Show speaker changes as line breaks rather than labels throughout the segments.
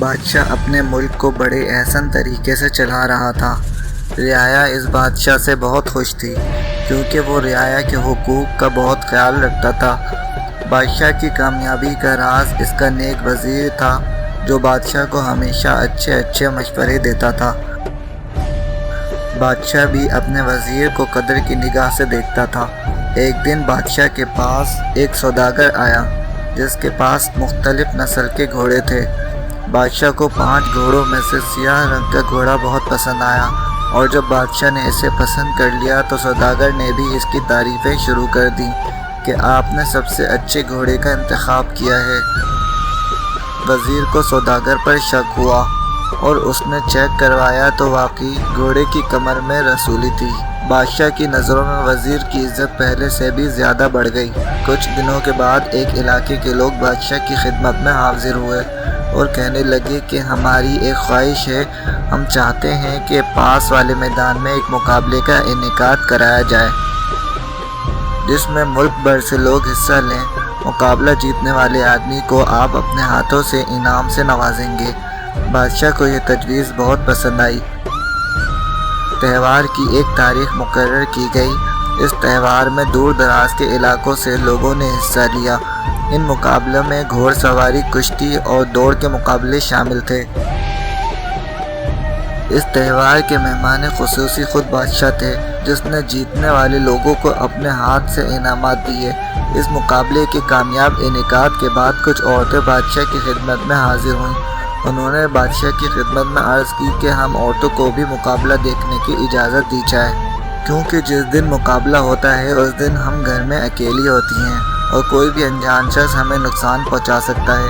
بادشاہ اپنے ملک کو بڑے احسن طریقے سے چلا رہا تھا۔ رعایا اس بادشاہ سے بہت خوش تھی کیونکہ وہ رعایا کے حقوق کا بہت خیال رکھتا تھا۔ بادشاہ کی کامیابی کا راز اس کا نیک وزیر تھا جو بادشاہ کو ہمیشہ اچھے مشورے دیتا تھا۔ بادشاہ بھی اپنے وزیر کو قدر کی نگاہ سے دیکھتا تھا۔ ایک دن بادشاہ کے پاس ایک سوداگر آیا جس کے پاس مختلف نسل کے گھوڑے تھے۔ بادشاہ کو 5 گھوڑوں میں سے سیاہ رنگ کا گھوڑا بہت پسند آیا اور جب بادشاہ نے اسے پسند کر لیا تو سوداگر نے بھی اس کی تعریفیں شروع کر دیں کہ آپ نے سب سے اچھے گھوڑے کا انتخاب کیا ہے۔ وزیر کو سوداگر پر شک ہوا اور اس نے چیک کروایا تو واقعی گھوڑے کی کمر میں رسولی تھی۔ بادشاہ کی نظروں میں وزیر کی عزت پہلے سے بھی زیادہ بڑھ گئی۔ کچھ دنوں کے بعد ایک علاقے کے لوگ بادشاہ کی خدمت میں حاضر ہوئے اور کہنے لگے کہ ہماری ایک خواہش ہے، ہم چاہتے ہیں کہ پاس والے میدان میں ایک مقابلے کا انعقاد کرایا جائے جس میں ملک بھر سے لوگ حصہ لیں۔ مقابلہ جیتنے والے آدمی کو آپ اپنے ہاتھوں سے انعام سے نوازیں گے۔ بادشاہ کو یہ تجویز بہت پسند آئی۔ تہوار کی ایک تاریخ مقرر کی گئی۔ اس تہوار میں دور دراز کے علاقوں سے لوگوں نے حصہ لیا۔ ان مقابلوں میں گھوڑ سواری، کشتی اور دوڑ کے مقابلے شامل تھے۔ اس تہوار کے مہمان خصوصی خود بادشاہ تھے جس نے جیتنے والے لوگوں کو اپنے ہاتھ سے انعامات دیے۔ اس مقابلے کے کامیاب انعقاد کے بعد کچھ عورتیں بادشاہ کی خدمت میں حاضر ہوئیں۔ انہوں نے بادشاہ کی خدمت میں عرض کی کہ ہم عورتوں کو بھی مقابلہ دیکھنے کی اجازت دی جائے کیونکہ جس دن مقابلہ ہوتا ہے اس دن ہم گھر میں اکیلی ہوتی ہیں اور کوئی بھی انجان شخص ہمیں نقصان پہنچا سکتا ہے۔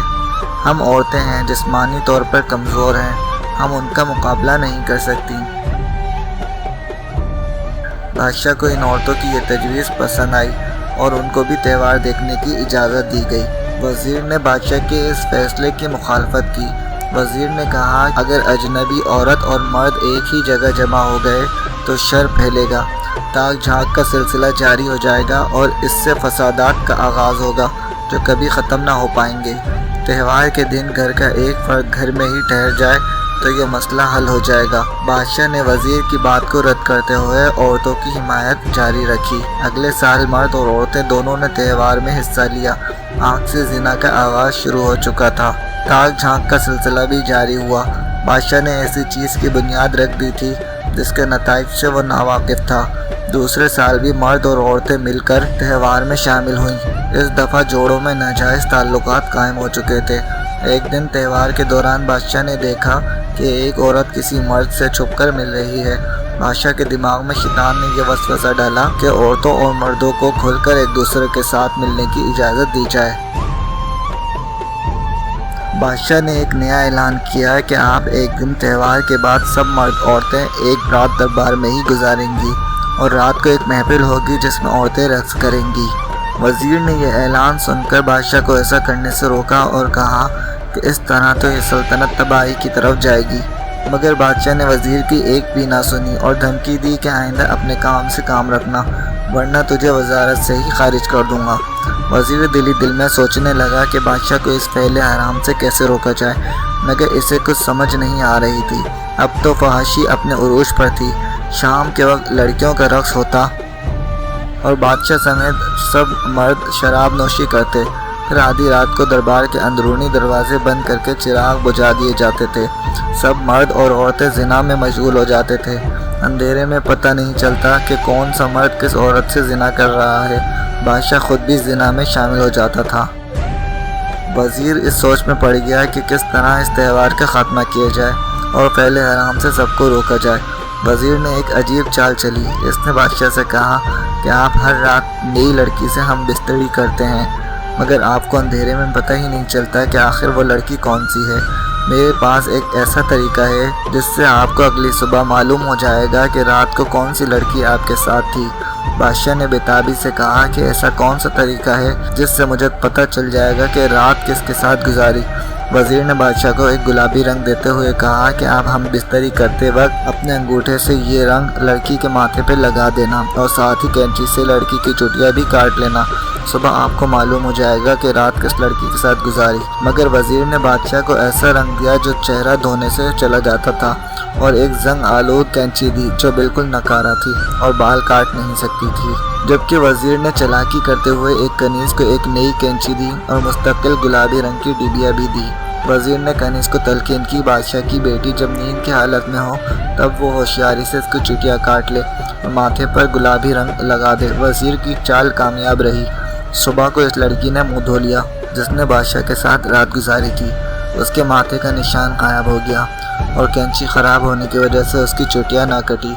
ہم عورتیں ہیں، جسمانی طور پر کمزور ہیں، ہم ان کا مقابلہ نہیں کر سکتی۔ بادشاہ کو ان عورتوں کی یہ تجویز پسند آئی اور ان کو بھی تہوار دیکھنے کی اجازت دی گئی۔ وزیر نے بادشاہ کے اس فیصلے کی مخالفت کی۔ وزیر نے کہا اگر اجنبی عورت اور مرد ایک ہی جگہ جمع ہو گئے تو شر پھیلے گا، تاک جھانک کا سلسلہ جاری ہو جائے گا اور اس سے فسادات کا آغاز ہوگا جو کبھی ختم نہ ہو پائیں گے۔ تہوار کے دن گھر کا ایک فرد گھر میں ہی ٹھہر جائے تو یہ مسئلہ حل ہو جائے گا۔ بادشاہ نے وزیر کی بات کو رد کرتے ہوئے عورتوں کی حمایت جاری رکھی۔ اگلے سال مرد اور عورتیں دونوں نے تہوار میں حصہ لیا۔ آنکھ سے زنا کا آغاز شروع ہو چکا تھا۔ تاک جھانک کا سلسلہ بھی جاری ہوا۔ بادشاہ نے ایسی چیز کی بنیاد رکھ دی تھی جس کے نتائج سے وہ ناواقف تھا۔ دوسرے سال بھی مرد اور عورتیں مل کر تہوار میں شامل ہوئیں۔ اس دفعہ جوڑوں میں ناجائز تعلقات قائم ہو چکے تھے۔ ایک دن تہوار کے دوران بادشاہ نے دیکھا کہ ایک عورت کسی مرد سے چھپ کر مل رہی ہے۔ بادشاہ کے دماغ میں شیطان نے یہ وسوسہ ڈالا کہ عورتوں اور مردوں کو کھل کر ایک دوسرے کے ساتھ ملنے کی اجازت دی جائے۔ بادشاہ نے ایک نیا اعلان کیا کہ آپ ایک دن تہوار کے بعد سب مرد عورتیں ایک رات دربار میں ہی گزاریں گی اور رات کو ایک محفل ہوگی جس میں عورتیں رقص کریں گی۔ وزیر نے یہ اعلان سن کر بادشاہ کو ایسا کرنے سے روکا اور کہا کہ اس طرح تو یہ سلطنت تباہی کی طرف جائے گی، مگر بادشاہ نے وزیر کی ایک بھی نہ سنی اور دھمکی دی کہ آئندہ اپنے کام سے کام رکھنا ورنہ تجھے وزارت سے ہی خارج کر دوں گا۔ وزیر دل میں سوچنے لگا کہ بادشاہ کو اس فعل حرام سے کیسے روکا جائے، مگر اسے کچھ سمجھ نہیں آ رہی تھی۔ اب تو فحاشی اپنے عروج پر تھی۔ شام کے وقت لڑکیوں کا رقص ہوتا اور بادشاہ سمیت سب مرد شراب نوشی کرتے۔ پھر آدھی رات کو دربار کے اندرونی دروازے بند کر کے چراغ بجھا دیے جاتے تھے۔ سب مرد اور عورتیں زنا میں مشغول ہو جاتے تھے۔ اندھیرے میں پتہ نہیں چلتا کہ کون سا مرد کس عورت سے زنا کر رہا ہے۔ بادشاہ خود بھی زنا میں شامل ہو جاتا تھا۔ وزیر اس سوچ میں پڑ گیا کہ کس طرح اس تہوار کا خاتمہ کیا جائے اور فعل حرام سے سب کو روکا جائے۔ وزیر نے ایک عجیب چال چلی۔ اس نے بادشاہ سے کہا کہ آپ ہر رات نئی لڑکی سے ہم بستری کرتے ہیں مگر آپ کو اندھیرے میں پتہ ہی نہیں چلتا کہ آخر وہ لڑکی کون سی ہے۔ میرے پاس ایک ایسا طریقہ ہے جس سے آپ کو اگلی صبح معلوم ہو جائے گا کہ رات کو کون سی لڑکی آپ کے ساتھ تھی۔ بادشاہ نے بےتابی سے کہا کہ ایسا کون سا طریقہ ہے جس سے مجھے پتہ چل جائے گا کہ رات کس کے ساتھ گزاری۔ وزیر نے بادشاہ کو ایک گلابی رنگ دیتے ہوئے کہا کہ آپ ہم بستری کرتے وقت اپنے انگوٹھے سے یہ رنگ لڑکی کے ماتھے پہ لگا دینا اور ساتھ ہی کینچی سے لڑکی کی چوٹیاں بھی کاٹ لینا۔ صبح آپ کو معلوم ہو جائے گا کہ رات کس لڑکی کے ساتھ گزاری۔ مگر وزیر نے بادشاہ کو ایسا رنگ دیا جو چہرہ دھونے سے چلا جاتا تھا اور ایک زنگ آلود کینچی دی جو بالکل ناکارہ تھی اور بال کاٹ نہیں سکتی تھی، جبکہ وزیر نے چالاکی کرتے ہوئے ایک کنیز کو ایک نئی کینچی دی اور مستقل گلابی رنگ کی ڈبیا بھی دی۔ وزیر نے کنیز کو تلقین کی بادشاہ کی بیٹی جب نیند کی حالت میں ہو تب وہ ہوشیاری سے اس کی چوٹیاں کاٹ لے اور ماتھے پر گلابی رنگ لگا دے۔ وزیر کی چال کامیاب رہی۔ صبح کو اس لڑکی نے منہ دھو لیا جس نے بادشاہ کے ساتھ رات گزاری تھی۔ اس کے ماتھے کا نشان غائب ہو گیا اور کینچی خراب ہونے کی وجہ سے اس کی چوٹیاں نہ کٹی،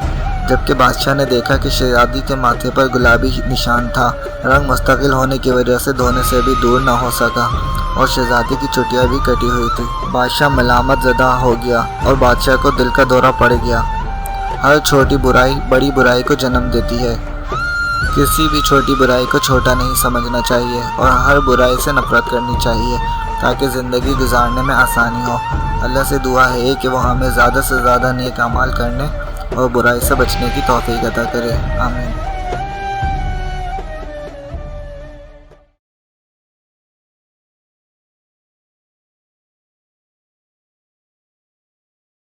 جبکہ بادشاہ نے دیکھا کہ شہزادی کے ماتھے پر گلابی نشان تھا۔ رنگ مستقل ہونے کی وجہ سے دھونے سے بھی دور نہ ہو سکا اور شہزادی کی چوٹیاں بھی کٹی ہوئی تھی۔ بادشاہ ملامت زدہ ہو گیا اور بادشاہ کو دل کا دورہ پڑ گیا۔ ہر چھوٹی برائی بڑی برائی کو جنم دیتی ہے۔ کسی بھی چھوٹی برائی کو چھوٹا نہیں سمجھنا چاہیے اور ہر برائی سے نفرت کرنی چاہیے تاکہ زندگی گزارنے میں آسانی ہو۔ اللہ سے دعا ہے کہ وہ ہمیں زیادہ سے زیادہ نیک اعمال کرنے اور برائی سے بچنے کی توفیق عطا کرے۔ آمین۔